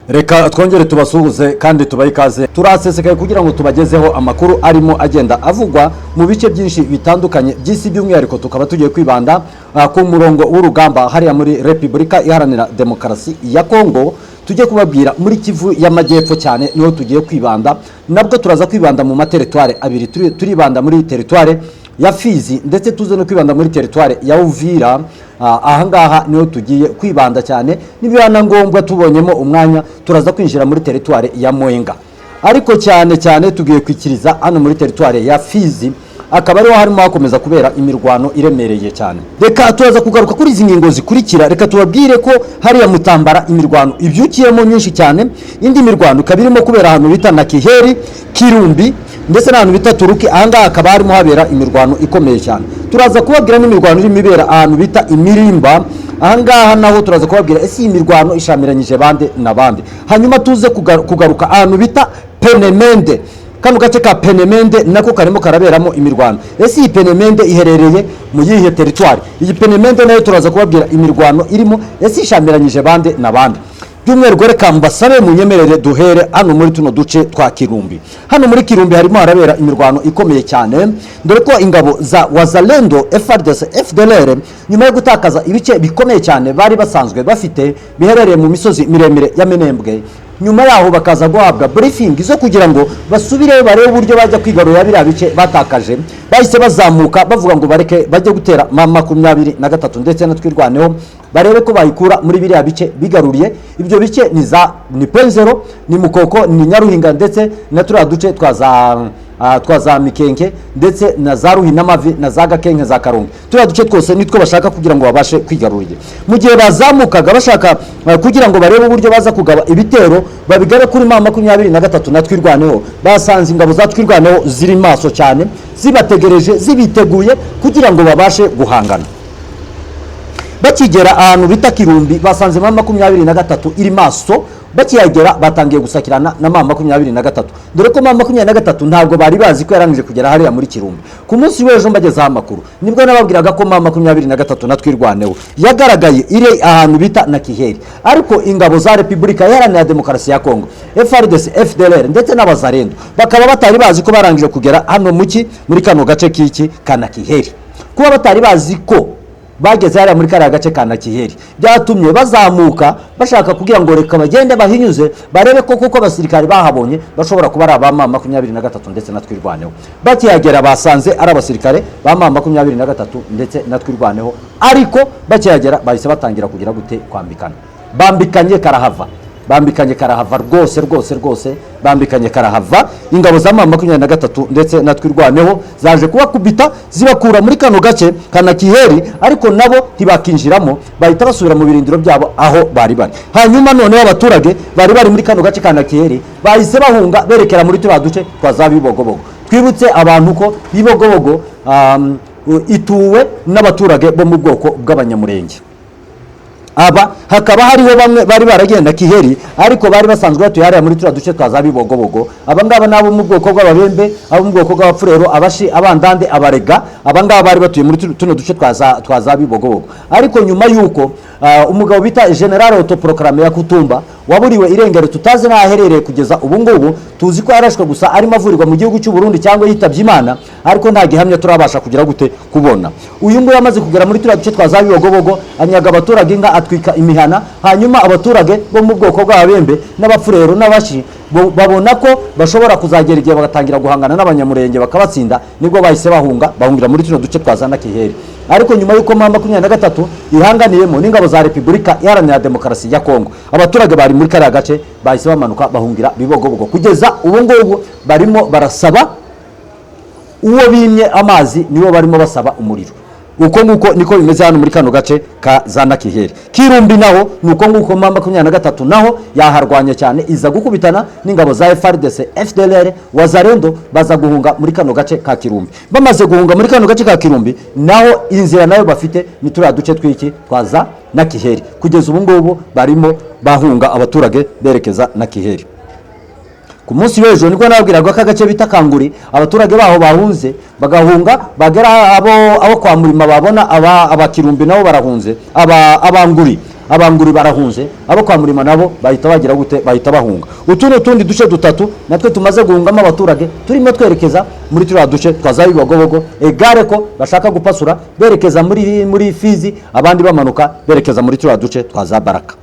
Reka twongere tubasuhuze kandi tubaye ikaze. Turasesekaye kugira ngo tubagezeho amakuru arimo agenda avugwa mu bice byinshi bitandukanye by'isi, by'umwihariko tukaba tugiye kwibanda ku murongo w'urugamba hariya muri Repubulika Iharanira Demokarasi ya Kongo. Tujye kubabwira muri Kivu y'Amajyepfo cyane niho tugiye kwibanda, nabwo turaza kwibanda mu materitware abiri. Turibanda muri teritware ya Fizi ndetse tuze no kwibanda muri teritware ya Uvira. Ahangaha niho tugiye kwibanda cyane, nibirana ngombwa tubonyemo umwanya turaza kwinjira muri teritware ya Mwenga, ariko cyane tugiye kwikiriza hano muri teritware ya Fizi, akaba ariho harimo hakomeza kubera imirwano iremereye cyane. Reka turaza kugaruka kuri izi ngingo zikurikira. Reka tubabwire ko hariya Mutambara imirwano ibyukiyemo nyinshi cyane, indi mirwano ikaba irimo kubera ahantu bita na Kiheri, Kirumbi ndetse n'ahantu bita Turuki. Ahangaha hakaba harimo habera imirwano ikomeye cyane. Turaza kubabwira n'imirwano irimo ibera ahantu bita Imirimba. Ahangaha naho turaza kubabwira ese iyi mirwano ishamiranyije bande na bande. Hanyuma tuze kugaruka ahantu bita Penemende. Kano gace ka Penemende nako karimo karaberamo imirwano. Ese iyi Penemende iherereye mu yihe teritwari? Iyi Penemende nayo turaza kubabwira imirwano irimo ese ishamiranyije bande na bande. By'umwihariko reka mbasabe mu nyemerere duhere hano muri tuno duce twa Kirumbi. Hano muri Kirumbi harimo harabera imirwano ikomeye cyane, dore ko ingabo za Wazalendo, FARDC, FDLR nyuma yo gutakaza ibice bikomeye cyane bari basanzwe bafite biherereye mu misozi miremire ya Minembwe, nyuma yaho bakaza guhabwa briefing zo kugira ngo basubire barebe uburyo bajya kwigarurira biriya bice batakaje. Bahise bazamuka bavuga ngo bareke bajye gutera M23 ndetse na twirwaneho barebe ko bayikura muri biriya bice bigaruriye. Ibyo bice ni Penzero, ni Mukoko, ni Nyaruhinga ndetse na turiya duce twaza Mikenke ndetse na za Ruhinamavi na za Gakenke za Karongi. Turiya duce twose nitwo bashaka kugira ngo babashe kwigarurira. Mu gihe bazamukaga bashaka kugira ngo barebe uburyo baza kugaba ibitero babigabe kuri M23 na twirwaneho, basanze ingabo za twirwaneho ziri maso cyane, zibategereje zibiteguye kugira ngo babashe guhangana. Bakigera ahantu bita Kirumbi basanze M23 iri maso, bakiyagera batangiye gusakirana na M23, dore ko M23 ntabwo bari bazi ko yarangije kugera hariya muri Kirumbi. Ku munsi w'ejo mbagezaho amakuru nibwo nababwiraga ko M23 na twirwaneho yagaragaye iri ahantu bita na Kiheri, ariko ingabo za Repubulika Iharanira Demokarasi ya Kongo, FARDC, FDLR ndetse n'Abazalendo bakaba batari bazi ko barangije kugera hano muri kano gace k'iki kana Kiheri. Kuba batari bazi ko bageze hariya muri kariya gace ka Kiheri byatumye bazamuka bashaka kugira ngo reka bagende bahinyuze barebe ko kuko abasirikari bahabonye bashobora kuba ari aba M23 ndetse na twirwaneho. Bakiyagera basanze ari abasirikare ba M23 ndetse na twirwaneho, ariko bakiyagera bahise batangira kugira gute kwambikana. Bambikanye karahava rwose bambikanye karahava. Ingabo za M23 ndetse na twirwaneho zaje kubakubita zibakura muri kano gace kana Kiheri, ariko nabo ntibakinjiramo, bahita basubira mu birindiro byabo aho bari. Hanyuma noneho abaturage bari muri kano gace kana Kiheri bahise bahunga berekera muri turiya duce twa Bibogobogo. Twibutse abantu ko Bibogobogo ituwe n'abaturage bo mu bwoko bw'Abanyamurenge. Aba hakaba hariho bamwe bari baragenda Kiheri ariko bari basanzwe batuye hariya muri turiya duce twa Bibogobogo. Abangaba nabo mu bwoko bw'Ababembe, abo mu bwoko bw'Abafurero, Abashi, Abandande, Abarega, abangaba bari batuye muri tuno duce twa Bibogobogo. Ariko nyuma yuko umugabo bita General Autoproclamé ya Kutumba waburiwe irengero tutazi n'aherereye kugeza ubu ngubu, tuzi ko yarashwe gusa arimo avurirwa mu gihugu cy'u Burundi cyangwa yitabye Imana, ariko nta gihamya turabasha kugira gute kubona. Uyu nguyu yamaze kugera muri turiya duce twa Bibogobogo, anyaga abaturage inka, atwika imihana. Hanyuma abaturage bo mu bwoko bw'Ababembe n'Abafurero n'Abashi babona ko bashobora kuzagera igihe bagatangira guhangana n'Abanyamurenge bakabatsinda, nibwo bahise bahungira muri tuno duce twa Kiheri. Ariko nyuma yuko M23 ihanganiyemo n'ingabo za Repubulika Iharanira Demokarasi ya Kongo, abaturage bari muri kariya gace bahise bamanuka bahungira Bibogobogo. Kugeza ubu ngubu barimo barasaba uwo bimye amazi, niwo barimo basaba umuriro. Uko nguko niko bimeze hano muri kano gace ka Kiheri. Kirumbi naho nuko nguko M23 naho yaharwanya cyane, iza gukubitana n'ingabo za FARDC, FDLR, Wazalendo baza guhunga muri kano gace ka Kirumbi. Bamaze guhunga muri kano gace ka Kirumbi naho inzira nayo bafite ni turiya duce tw'iki twaza na Kiheri. Kugeza ubu ngubu barimo bahunga abaturage berekeza na Kiheri. Ku munsi w'ejo nibwo nabwiraga ko agace bita Kanguri abaturage baho bahunze bagahunga bagera abo kwa Murima babona aba Kirumbi nabo barahunze, abanguri abanguri barahunze, abo kwa Murima nabo bahita bagira gute, bahita bahunga. Utundi duce dutatu natwe tumaze guhungamo abaturage, turimo twerekeza muri turiya duce twaza Bibogobogo, egare ko bashaka gupasura berekeza muri Fizi, abandi bamanuka berekeza muri turiya duce twaza Baraka.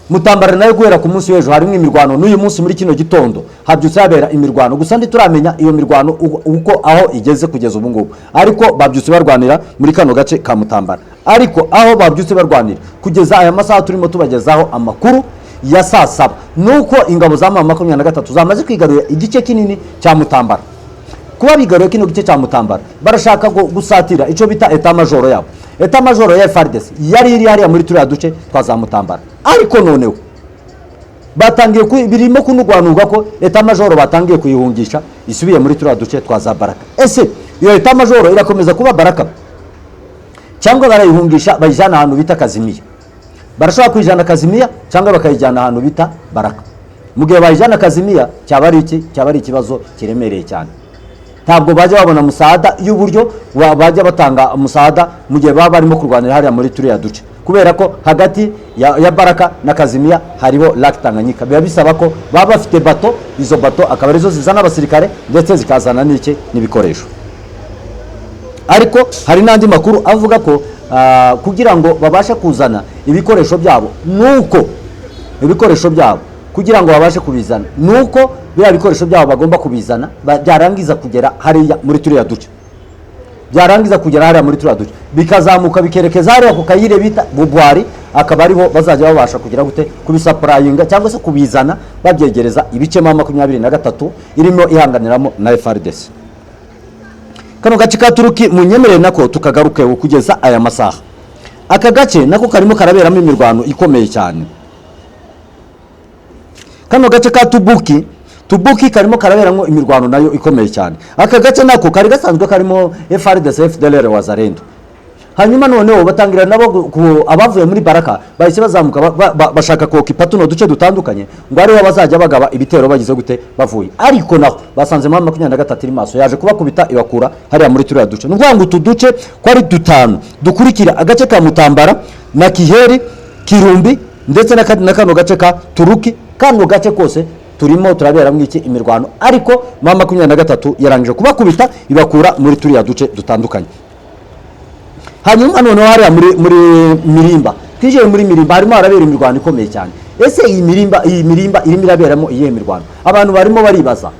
Mutambara nayo guhera ku munsi w'ejo harimo imirwano, n'uyu munsi muri kino gitondo habyutse habera imirwano, gusa ndi turamenya iyo mirwano uko aho igeze kugeza ubu ngubu, ariko babyutse barwanira muri kano gace ka Mutambara. Ariko aho babyutse barwanira kugeza aya masaha turimo tubagezaho amakuru ya saa 7 nuko ingabo za M23 zamaze kwigarurira igice kinini cya Mutambara. Kuba bigaruye kino gice cya Mutambara barashaka gusatira ico bita etat major yabo. Etat major ya FARDC yari iri hariya muri turiya duce twaza Mutambara, ariko noneho batangiye birimo kunugwanurwa ko etat major batangiye kuyihungisha isubiye muri turiya duce twaza Baraka. Ese iyo etat major irakomeza kuba Baraka cyangwa barayihungisha bayijana ahantu bita Kazimiya? Barashobora kwijana Kazimiya cyangwa bakayijana ahantu bita Baraka. Mugihe bayijana Kazimiya cyaba ari ikibazo kiremereye cyane. Ntabwo bajya babona musada y'uburyo bajya batanga musada mu gihe baba barimo kurwanira hariya muri turiya duce, kubera ko hagati ya Baraka na Kazimiya hariho Lac Tanganyika. Biba bisaba ko baba bafite bato, izo bato akaba arizo zizana abasirikare ndetse zikazana n'ibikoresho. Ariko hari n'andi makuru avuga ko kugira ngo babashe kuzana ibikoresho byabo, nuko ibikoresho byabo kugira ngo babashe kubizana, nuko bya bikoresho byabo bagomba kubizana byarangiza kugera hariya muri turiya duce, bikazamuka bikerekeza hariya ku Kayire bita Bubwari, akaba ariho bazajya babasha kugira gute kubisapurayinga cyangwa se kubizana babyegereza ibice M23 irimo ihanganiramo na FARDC. Kano gace ka Turuki munyemerere nako tukagaruke kugeza aya masaha. Aka gace nako karimo karaberamo imirwano ikomeye cyane. Kano gace ka Tubuki karimo karaberamo imirwano nayo ikomeye cyane. Aka gace nako kari gasanzwe karimo FARDC FDLR Wazalendo. Hanyuma noneho batangira nabo abavuye muri Baraka bahise bazamuka bashaka kokipa tuno duce dutandukanye ngo ari bazajya bagaba ibitero bagize gute bavuye. Ariko naho basanze M23 iri maso yaje kubakubita ibakura hariya muri turiya duce. Nuvuga ngo utu ko ari dutanu dukurikira agace ka Mutambara na Kiheri, Kirumbi ndetse na kano gace ka Turuki. Kano gace kose turimo turabera mwiki imirwano, ariko M23 yarangije kubakubita ibakura muri turiya duce dutandukanye. Hanyuma noneho hariya muri Mirimba, twinjiye muri Mirimba harimo harabera imirwano ikomeye cyane. Ese iyi Mirimba irimo iraberamo iyihe mirwano? Abantu barimo baribaza,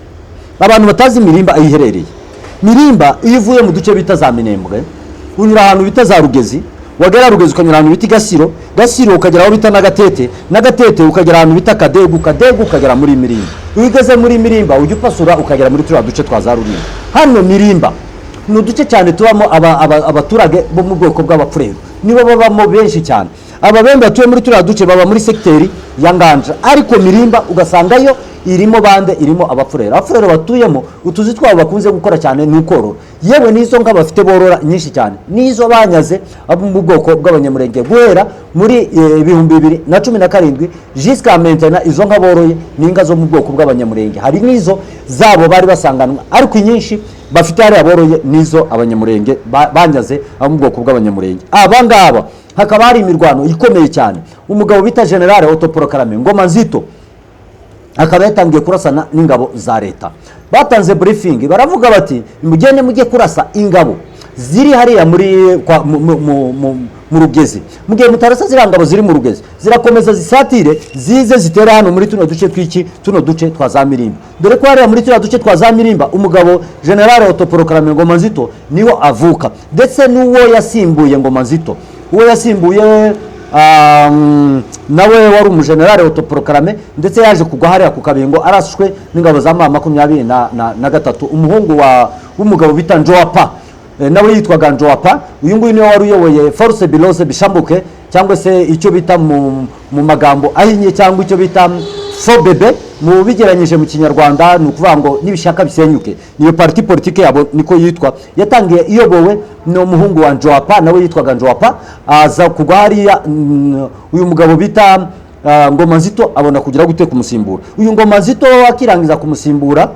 abantu batazi Mirimba iherereye. Mirimba iyo uvuye mu duce bita za Minembwe unyura ahantu bita za Rugezi, wagera Rugezi ukanyura ahantu bita Gasiro ukagera aho bita Nagatete ukagera ahantu bita Kadegu ukagera muri Mirimba. Ugeze muri Mirimba ujya upasura ukagera muri turiya duce twa za Rulindo. Hano Mirimba no duce cyane tubamo abaturage bo mu bwoko bw'abapfurero, nibo babamo benshi cyane. Ababembe batuye muri turiya duce baba muri sekteri ya Nganja, ariko Mirimba ugasangayo irimo bande, irimo abapfurero batuyemo utuzi twabo bakunze gukora cyane n'ukorora. Yewe nizo nka bafite borora nyinshi cyane, nizo banyaze abo mu bwoko bw'abanyamurenge guhera muri 2017 jusqu'à maintenant. Izo nka boroye ninga zo mu bwoko bw'abanyamurenge, hari nizo zabo bari basanganwa, ariko nyinshi bafite hari aboroye nizo abanyamurenge banyaze abo mu bwoko bw'abanyamurenge. Abangaba hakaba hari imirwano ikomeye cyane. Umugabo bita General Autoproclamé Ngoma Nzito akaba yatangiye kurasana n'ingabo za leta. Batanze briefing baravuga bati mugende mujye kurasa ingabo ziri hariya muri mu Rugezi. Mugihe mutarasa zirangabo ziri mu Rugezi zirakomeza zisatire zize zitera hano muri tuno duce twa za Mirimba. Dore ko hariya muri tuno duce twa za Mirimba umugabo General Autoproclamé Ngoma Nzito niho avuka, ndetse n'uwo yasimbuye Ngoma Nzito, uwo yasimbuye nawe wari umugenerale Autoproclamé, ndetse yaje kugwa hariya ku Kabingo arashwe n'ingabo za M23. Umuhungu w'umugabo bita Njoapa nawe yitwaga Njoapa. Uyu nguyu niwe wari uyoboye Force Bilose Bishambuke, cyangwa se icyo bita mu magambo ahinye cyangwa icyo bita FOBB mu bigeranyije mu Kinyarwanda, ni ukuvuga ngo nibishaka bisenyuke. Niyo parti politique yabo niko yitwa, yatangiye iyobowe no muhungu wa Njoapa nawe yitwaga Njoapa. Aza kugwa hariya uyu mugabo bita Ngoma Nzito abona kugira gute kumusimbura. Uyu Ngoma Nzito akirangiza kumusimbura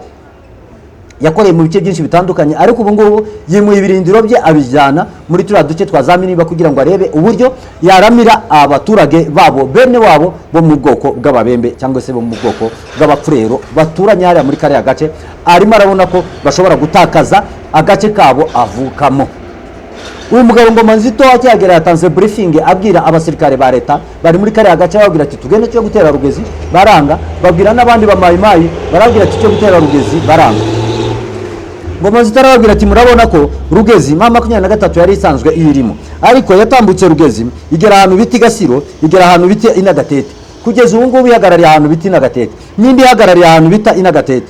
yakoreye mu bice byinshi bitandukanye, ariko ubu ngubu yimuye ibirindiro bye abijyana muri turiya duce twa za Minimba kugira ngo arebe uburyo yaramira abaturage babo bene wabo bo mu bwoko bw'ababembe cyangwa se bo mu bwoko bw'abapfurero baturanye hariya muri kariya gace. Arimo arabona ko bashobora gutakaza agace kabo avukamo. Uyu mugabo Ngoma Nzito akihagera yatanze briefing abwira abasirikare ba leta bari muri kariya gace, babwira ati tugende cyo gutera Rugezi, baranga. Babwira n'abandi bamayimayi barabwira ati cyo gutera Rugezi, baranga. Ngoma Nzito arababwira ati murabona ko Rugezi mama 23 yari isanzwe iyirimo, ariko yatambutse Rugezi igera ahantu biti Gasiro, igera ahantu biti Inagatete, kugeza ubu ngubu ihagarariye ahantu biti Inagatete, n'indi ihagarariye ahantu bita Inagatete.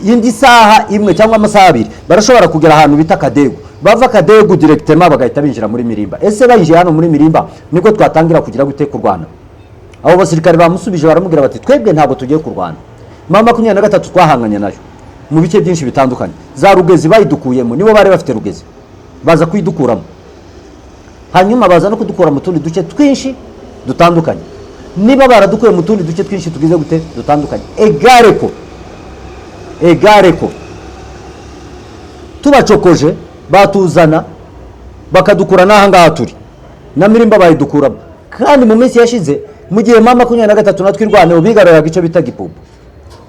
Indi saha imwe cyangwa amasaha abiri barashobora kugera ahantu bita Kadego, bava Kadego directement bagahita binjira muri Mirimba. Ese bayinjiye hano muri Mirimba niko twatangira kugira gute kurwana? Abo basirikare bamusubije baramubwira bati twebwe ntabwo tugiye kurwana, mama 23 twahanganye nayo mu bice byinshi bitandukanye. Za Rugezi bayidukuyemo, nibo bari bafite Rugezi, baza kwidukuramo, hanyuma baza no kudukura mu tundi duce twinshi dutandukanye. Niba baradukuye mu tundi duce twinshi tugize gute dutandukanye, egare ko tubacokoje batuzana bakadukura n'aha ngaha turi na Mirimba bayidukuramo. Kandi mu minsi yashize mu gihe mama 23 natwirwaneho bigarurira igice bita Gipupu,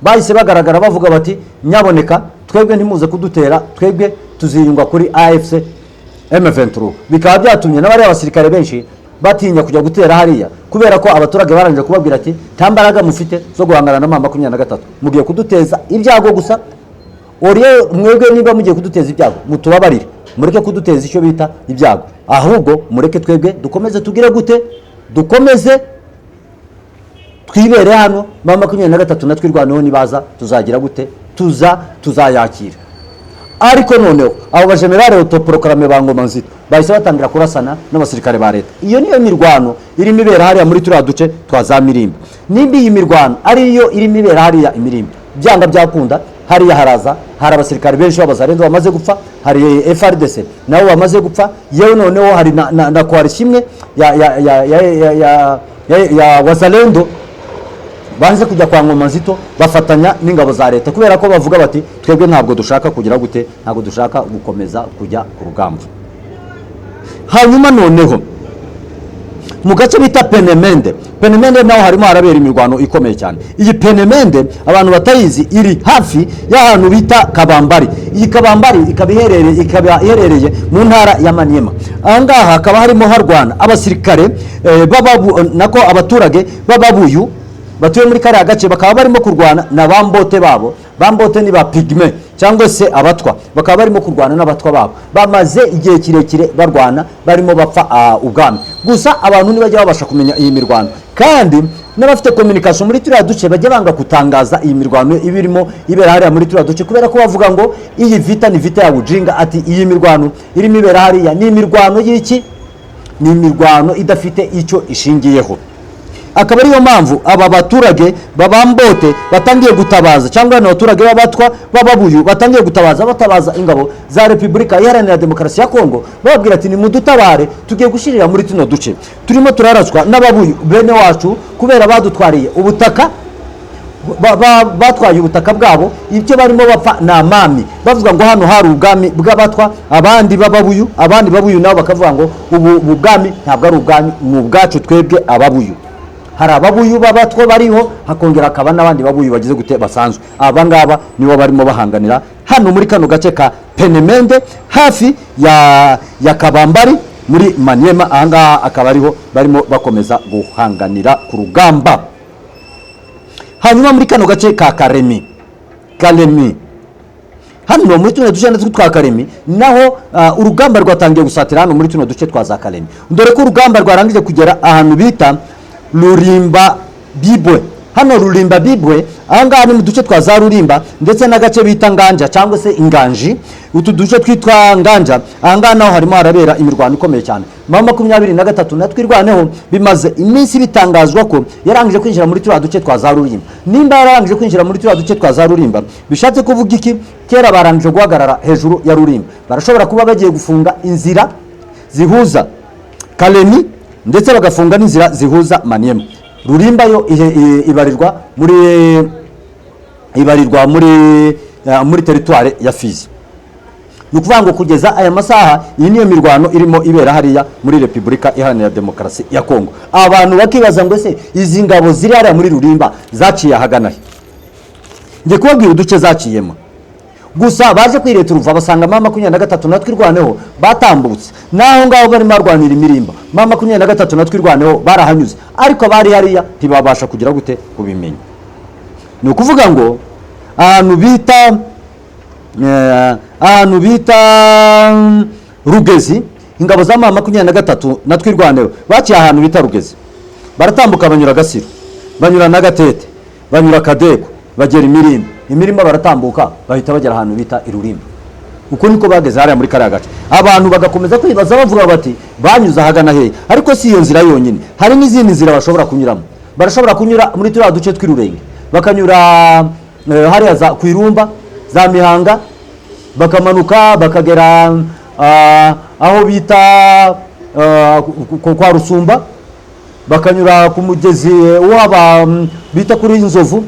bahise bagaragara bavuga bati nyaboneka twebwe ntimuze kudutera, twebwe tuziyungwa kuri AFC M23. Bikaba byatumye n'abari abasirikare benshi batinya kujya gutera hariya, kubera ko abaturage barangije kubabwira ati tambaraga mufite zo guhangana na mama 23, mugiye kuduteza ibyago gusa. Oriye mwebwe niba mugiye kuduteza ibyago mutubabarire, mureke kuduteza icyo bita ibyago, ahubwo mureke twebwe dukomeze tugire gute, dukomeze twibere hano. mama 23 natwirwaneho nibaza tuzagira gute, tuzayakira. Ariko noneho abo bajenerali autoproclame ba Ngoma Nzito bahise batangira kurasana n'abasirikare ba leta. Iyo niyo mirwano irimo ibera hariya muri turiya duce twa za Mirimba. Nimba iyi mirwano ariyo irimo ibera hariya Imirimba, byanga byakunda hariya haraza hari abasirikare benshi b'abazarendo bamaze gupfa, hari FRDC nabo bamaze gupfa, yewe noneho hari na coalition imwe ya wazalendo banze kujya kwa Ngoma Nzito bafatanya n'ingabo za leta, kubera ko bavuga bati twebwe ntabwo dushaka kugira gute, ntabwo dushaka gukomeza kujya ku rugamba. Hanyuma noneho mu gace bita Penemende naho harimo harabera imirwano ikomeye cyane. Iyi Penemende abantu batayizi iri hafi y'ahantu bita Kabambari. Iyi Kabambari ikaba iherereye mu ntara ya Maniema. Ahangaha hakaba harimo harwana abasirikare nako abaturage b'Ababuyu batuye muri kariya gace, bakaba barimo kurwana na Bambote babo. Bambote ni ba pigme cyangwa se abatwa, bakaba barimo kurwana n'abatwa babo. Bamaze igihe kirekire barwana, barimo bapfa ubwami. Gusa abantu ntibajya babasha kumenya iyi mirwano, kandi n'abafite communication muri turiya duce bajya banga kutangaza iyi mirwano ibirimo ibera hariya muri turiya duce, kubera ko bavuga ngo iyi vita ni vita ya Ujinga. Ati iyi mirwano irimo ibera hariya ni imirwano y'iki, ni imirwano idafite icyo ishingiyeho. Akaba ariyo mpamvu aba baturage babambote batangiye gutabaza, cyangwa n'abaturage b'abatwa b'Ababuyu batangiye batabaza ingabo za Repubulika Iharanira Demokarasi ya Kongo, bababwira ati nimudutabare, tugiye gushirira muri tuno duce turimo turaratswa n'Ababuyu bene wacu, kubera badutwariye ubutaka, batwaye ubutaka bwabo. Ibyo barimo bapfa na mami bavuga ngo hano hari ubwami bw'abatwa, abandi b'Ababuyu nabo bakavuga ngo ubu bwami ntabwo ari ubwami, ni ubwacu twebwe Ababuyu. Hari Ababuyu b'abatwa bariho, hakongera akaba n'abandi Babuyu bagize gute basanzwe. Aba ngaba nibo barimo bahanganira hano muri kano gace ka Penemende hafi ya Kabambari muri Maniema. Ahangaha akaba ariho barimo bakomeza guhanganira ku rugamba. Hanyuma muri kano gace ka Kalemi hano muri tuno duce twa Kalemi naho urugamba rwatangiye gusatira hano muri tuno duce twa za Kalemi, dore ko urugamba rwarangije kugera ahantu bita Rulimba Bibwe. Hano Rulimba Bibwe ahangaha ni mu duce twa za Rulimba ndetse n'agace bita Nganja cyangwa se Inganji. Utu duce twitwa Nganja ahangaha naho harimo harabera imirwano ikomeye cyane. Mama 23 natwirwaneho bimaze iminsi bitangazwa ko yarangije kwinjira muri turiya duce twa za Rulimba. Nimba yarangije kwinjira muri turiya duce twa za Rulimba, bishatse kuvuga iki? Kera barangije guhagarara hejuru ya Rulimba, barashobora kuba bagiye gufunga inzira zihuza Kalemi ndetse bagafunga n'inzira zihuza Maniema. Rulimba yo ibarirwa muri muri teritware ya Fizi. Nukuvuga ngo kugeza aya masaha iyi niyo mirwano irimo ibera hariya muri Repubulika Iharanira Demokarasi ya Kongo. Abantu bakibaza ngo ese izi ngabo ziri hariya muri Rulimba zaciye ahagana he? Ngiye kubabwira uduce zaciyemo. Gusa baje kwireta uruva basanga M23 natwirwaneho batambutse. Naho ngaho bari marwanira imirimba. M23 natwirwaneho barahanyuze. Ariko bari hariya ntibabasha kugira gute kubimenya. Ni ukuvuga ngo ahantu bita Rugezi, ingabo za M23 natwirwaneho baciye ahantu bita Rugezi. Baratambuka banyura Gasiro, banyura na Gatete, banyura Kadeko, bagera imirima baratambuka bahita bagera ahantu bita Irulimba. Uko niko bageze hariya muri kariya gace. Abantu bagakomeza kwibaza bavuga bati banyuze ahagana hehe, ariko si iyo nzira yonyine, hari n'izindi nzira bashobora kunyuramo. Barashobora kunyura muri turiya duce tw'Irurenge, bakanyura hariya za Kwirumba, za Mihanga, bakamanuka bakagera aho bita kwa Rusumba, bakanyura ku mugezi waba bita kuri Inzovu,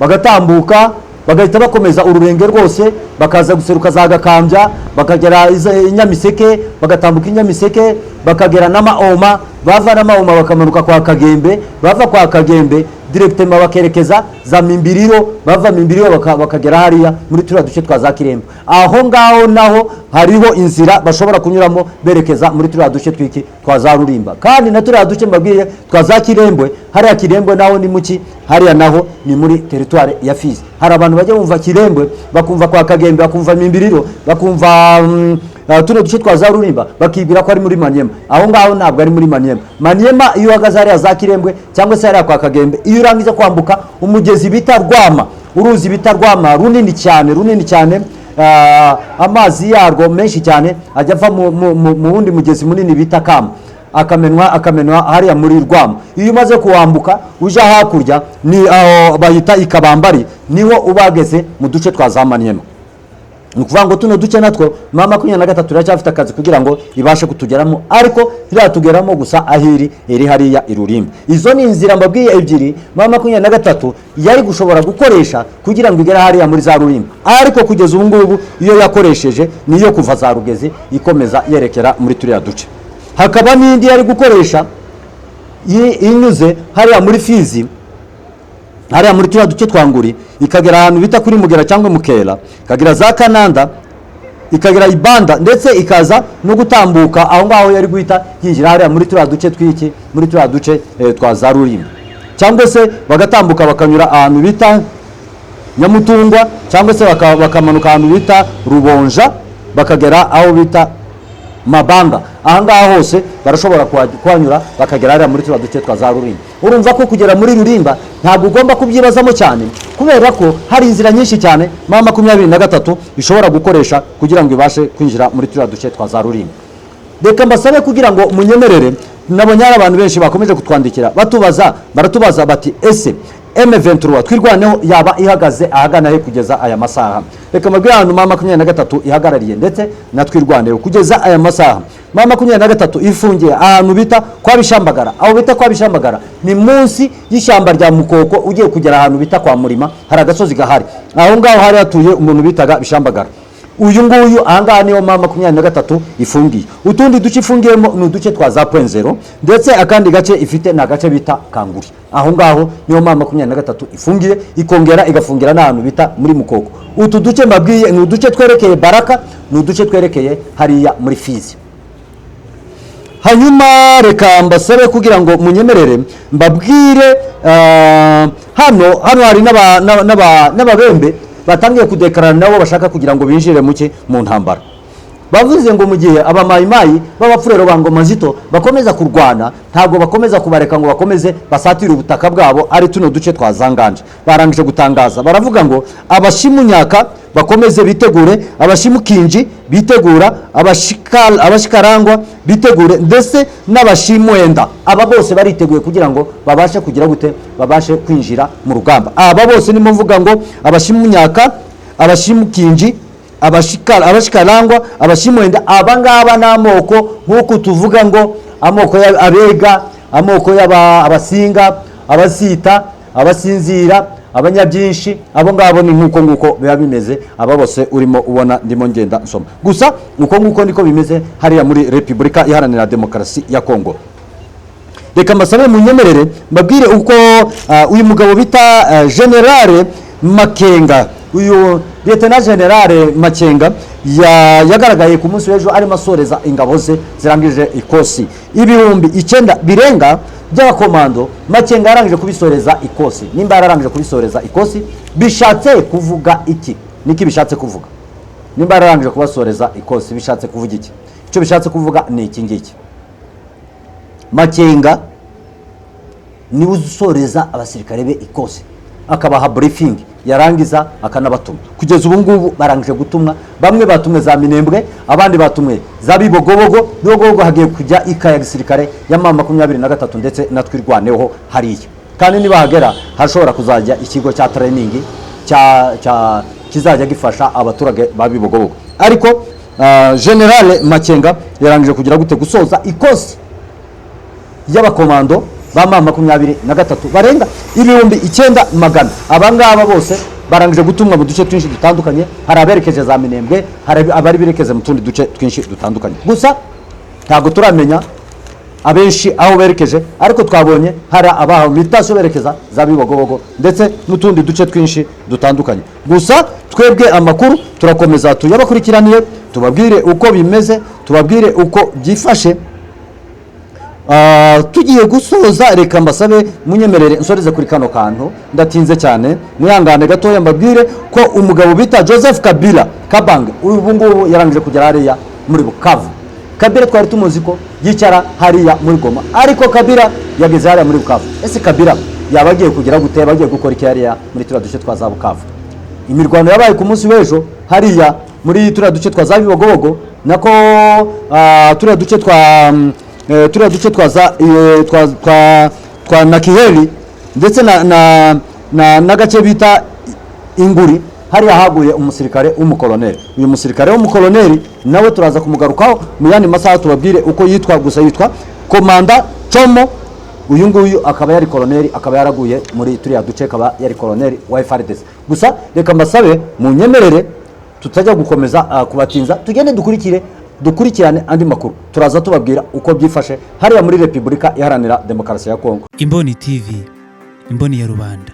bagatambuka bagahita bakomeza ururenge rwose bakaza guseruka za Gakambya, bakagera Inyamiseke, bagatambuka Inyamiseke, bakagera n'Amaoma, bava n'Amaoma bakamanuka kwa Kagembe, bava kwa Kagembe directement bakerekeza za Mimbiriro, bava Mimbiriro bakagera hariya muri turiya duce twa za Kirembo. Aho ngaho naho hariho inzira bashobora kunyuramo berekeza muri turiya duce twiki twa za Rulimba. Kandi na turiya duce mbabwiye twa za Kirembwe, hariya Kirembwe naho ni muki, hariya naho ni muri teritware ya Fizi. Hari abantu bajya bumva Kirembwe bakumva kwa Kagembe, bakumva Mimbiriro, bakumva tuno duce twa za Rulimba bakibwira ko ari muri Maniema. Aho ngaho ntabwo ari muri Maniema. Maniema iyo uhagaze hariya za Kirembwe cyangwa se hariya kwa Kagembe, iyo urangiza kwambuka umugezi bita Rwama, uruzi bita Rwama runini cyane, amazi yarwo menshi cyane ajya ava mu wundi mugezi munini bita Kama, akamenwa hariya muri Rwama. Iyo umaze kuwambuka uja hakurya ni aho bayita Ikabambari, niho ubageze mu duce twa za Maniema. Nukuvuga ngo tuno duce natwo M23 iracyafite akazi kugira ngo ibashe kutugeramo, ariko iratugeramo gusa ahiri iri hariya Irulimba. Izo ni inzira mbabwiye ebyiri M23 yari gushobora gukoresha kugira ngo igere hariya muri za Rulimba, ariko kugeza ubu ngubu iyo yakoresheje niyo kuva za Rugezi ikomeza yerekera muri turiya duce. Hakaba n'indi yari gukoresha inyuze hariya muri Fizi, hariya muri turiya duce twanguri, ikagera ahantu bita kuri Mugera cyangwa Mukera, ikagera za Kananda, ikagera Ibanda, ndetse ikaza no gutambuka aho ngaho yari guhita yinjira hariya muri turiya duce twiki, muri turiya duce twa za Rulimba. Cyangwa se bagatambuka bakanyura ahantu bita Nyamutungwa, cyangwa se bakamanuka ahantu bita Rubonja, bakagera aho bita Mabanga. Aha ngaho hose barashobora kuhanyura bakagera hariya muri turiya duce twa za Rulimba. Urumva ko kugera muri Rulimba ntabwo ugomba kubyibazamo cyane, kubera ko hari inzira nyinshi cyane M23 ishobora gukoresha kugira ngo ibashe kwinjira muri turiya duce twa za Rulimba. Reka mbasabe kugira ngo munyemerere, nabonye abantu benshi bakomeje kutwandikira baratubaza bati ese M23 twirwaneho yaba ihagaze ahagana he kugeza aya masaha. Reka mbabwire ahantu M23 ihagarariye ndetse na twirwaneho kugeza aya masaha. M23 ifungiye ahantu bita kwa Bishambagara. Aho bita kwa Bishambagara ni munsi y'ishyamba rya Mukoko, ugiye kugera ahantu bita kwa Murima, hari agasozi gahari. Aho ngaho hari atuye umuntu bitaga Bishambagara. Uyu nguyu ahangaha niho M23 ifungiye. Utundi duce ifungiyemo ni uduce twa za Point Zero, ndetse akandi gace ifite na gace bita Kanguri. Aho ngaho niho M23 ifungiye, ikongera igafungira n'ahantu bita muri Mukoko. Utu duce mbabwiye ni uduce twerekeye Baraka, ni uduce twerekeye hariya muri Fizi. Hanyuma reka mbasabe kugira ngo munyemerere mbabwire hano hari n'ababembe batangiye kudekarana nabo bashaka kugira ngo binjire mu ntambara. Bavuze ngo mu gihe abamayimayi b'abafurero ba Ngoma Nzito bakomeza kurwana, ntabwo bakomeza kubareka ngo bakomeze basatire ubutaka bwabo ari tuno duce twazanganje. Barangije gutangaza baravuga ngo abashimunyaka bakomeze bitegure, abashimukinji bitegura, abashikarangwa bitegure, ndetse n'abashimwenda. Aba bose bariteguye kugira ngo babashe kugira gute, babashe kwinjira mu rugamba. Aba bose nimo mvuga ngo abashimunyaka, abashimukinji, abashikarangwa, abashimwenda. Abangaba n'amoko nk'uko tuvuga ngo amoko y'Abega, amoko y'Abasinga, Abasita, Abasinzira, abanyabyinshi, abo ngabo ni nkuko biba bimeze, aba bose urimo ubona ndimo ngenda nsoma. Gusa nkuko niko bimeze hariya muri Repubulika Iharanira Demokarasi ya Kongo. Reka mbasabe munyemerere mbabwire uko uyu mugabo bita General Makenga, uyu Lieutenant General Makenga yagaragaye ku munsi w'ejo arimo asoreza ingabo ze zirangije ikosi ibihumbi 9 birenga by'abakomando. Makenga yarangije kubisoreza ikosi. Nimba yarangije kubisoreza ikosi bishatse kuvuga iki? Niki bishatse kuvuga? Nimba yarangije kubasoreza ikosi bishatse kuvuga iki? Icyo bishatse kuvuga ni iki ngiki: Makenga ni usoreza abasirikare be ikosi, akabaha briefing, yarangiza akanabatuma. Kugeza ubu ngubu barangije gutumwa, bamwe batumwe za Minembwe, abandi batumwe za Bibogobogo hagiye kujya ikaya gisirikare ya mama 23 ndetse natwirwaneho hariya. Kandi niba hagera hashobora kuzajya ikigo cya training cya kizajya gifasha abaturage ba Bibogobogo. Ariko General Makenga yarangije kugira gute gusoza ikosi y'abakomando ba mama 23 barenga ibihumbi 900. Abangaba bose barangije gutumwa mu duce twinshi dutandukanye, hari aberekeje za Minembwe, hari abari birekeze mu tundi duce twinshi dutandukanye. Gusa ntago turamenya abenshi aho berekeje, ariko twabonye hari abaho mitasho berekeza za Bibogobogo ndetse n'utundi duce twinshi dutandukanye. Gusa twebwe amakuru turakomeza tuyabakurikiraniye, tubabwire uko bimeze, tubabwire uko byifashe. Tugiye gusoza, reka mbasabe munyemerere nsoreze kuri kano kantu, ndatinze cyane, mwihangane gatoya mbabwire ko umugabo bita Joseph Kabila Kabange ubu ngubu yarangije kugera hariya muri Bukavu. Kabila twari tumuzi ko yicara hariya muri Goma, ariko Kabila yageze hariya muri Bukavu. Ese Kabila yabagiye kugira gute? Bagiye gukora iki hariya muri turiya duce twa za Bukavu? Imirwano yabaye ku munsi w'ejo hariya muri turiya duce twa za Bibogobogo, nako turiya duce twa Nakiheli ndetse na gace bita Inguri, hariya haguye umusirikare w'umukoloneli. Uyu musirikare w'umukoloneli nawe turaza kumugarukaho mu yandi masaha, tubabwire uko yitwa. Gusa yitwa Komanda Chomo. Uyu nguyu akaba yari koloneli, akaba yaraguye muri turiya duce, akaba yari koloneli wa FARDC. Gusa reka mbasabe munyemerere tutajya gukomeza kubatinza, tugende dukurikirane andi makuru. Turaza tubabwira uko byifashe hariya muri Repubulika Iharanira Demokarasi ya Kongo. Imboni TV, imboni ya rubanda.